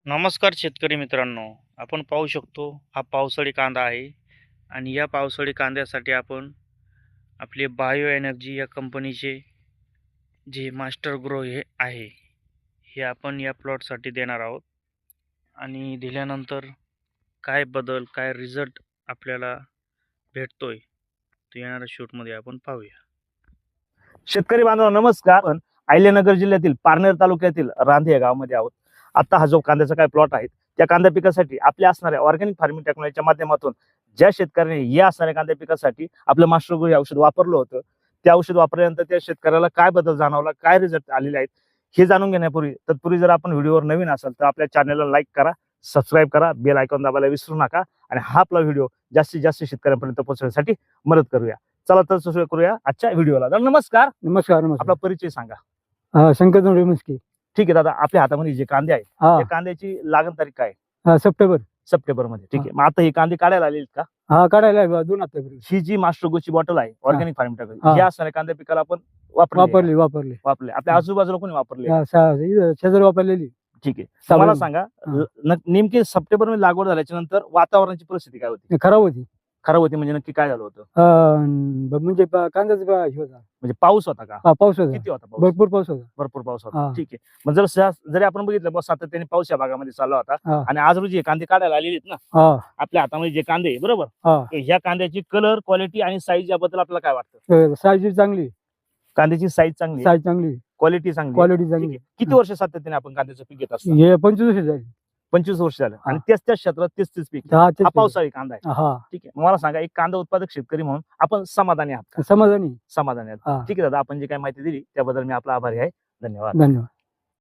नमस्कार शेतकरी मित्रांनो, आपण पाहू शकतो हा पावसाळी कांदा आहे आणि या पावसाळी कांद्यासाठी आपण आपले बायो एनर्जी या कंपनीचे जे मास्टर ग्रो हे आहे हे आपण या प्लॉटसाठी देणार आहोत आणि दिल्यानंतर काय बदल काय रिझल्ट आपल्याला भेटतोय तो येणाऱ्या शूटमध्ये आपण पाहूया. शेतकरी बांधवांनो नमस्कार. आपण अहिल्यानगर जिल्ह्यातील पारनेर तालुक्यातील रांधे या गावामध्ये आहोत. आता हा जो कांद्याचा काय प्लॉट आहे त्या कांदा पिकासाठी आपल्या असणाऱ्या ऑर्गॅनिक फार्मिंग टेक्नॉलॉजीच्या माध्यमातून ज्या शेतकऱ्यांनी या असणाऱ्या कांदा पिकासाठी आपलं मास्टर ग्रो हे औषध वापरलं होतं, त्या औषध वापरल्यानंतर त्या शेतकऱ्याला काय बदल जाणवला, काय रिझल्ट आलेले आहेत हे जाणून घेण्यापूर्वी तत्पूर्वी जर आपण व्हिडिओवर नवीन असाल तर आपल्या चॅनलला लाईक करा, सबस्क्राईब करा, बेल आयकॉन दाबायला विसरू नका आणि हा आपला व्हिडिओ जास्तीत जास्त शेतकऱ्यांपर्यंत पोहोचवण्यासाठी मदत करूया. चला तर सुरू करूया आजच्या व्हिडिओला. तर नमस्कार. नमस्कार. आपला परिचय सांगा. शंकर रेमस्की. ठीक आहे दादा, आपल्या हातामध्ये जे कांदे आहेत त्या कांद्याची लागण तारीख काय? सप्टेंबर मध्ये. ठीक आहे. मग आता हे कांदे काढायला आलेत का? काढायला 2 हप्त्यापूर्वी. ही जी मास्टर गोची बॉटल आहे ऑर्गॅनिक फार्मिंग टेक्नॉलॉजी या असणाऱ्या कांद्या पिकाला आपण वापरले आपल्या आजूबाजूला कोणी वापरले? शेजारी वापरलेली. ठीक आहे. मला सांगा नेमकी सप्टेंबर मध्ये लागवड झाल्याच्या नंतर वातावरणाची परिस्थिती काय होती? खराब होती. म्हणजे नक्की काय झालं होतं? म्हणजे कांद्याचा हे होता. म्हणजे पाऊस होता का? पाऊस होता. किती होता पाऊस? भरपूर पाऊस होता. ठीक आहे. मग जरी आपण बघितलं बस सातत्याने पाऊस या भागामध्ये चालला होता आणि आज रोजी हे कांदे काढायला आलेले आहेत ना आपल्या हातामध्ये जे कांदे आहे, बरोबर, ह्या कांद्याची कलर, क्वालिटी आणि साईज याबद्दल आपल्याला काय वाटतं? साईज चांगली, कांद्याची साईज चांगली, क्वालिटी चांगली. किती वर्ष सातत्याने आपण कांद्याचं पीक घेत असतो? हे 25 वर्ष झाली. 25 वर्ष झालं आणि त्याच क्षेत्रात तेच पीक. हा पावसाळी कांदा आहे. ठीक आहे. मला सांगा, एक कांदा उत्पादक शेतकरी म्हणून आपण समाधानी आहात का? समाधानी आहेत. ठीक आहे दादा, आपण जी काही माहिती दिली त्याबद्दल मी आपला आभारी आहे. धन्यवाद.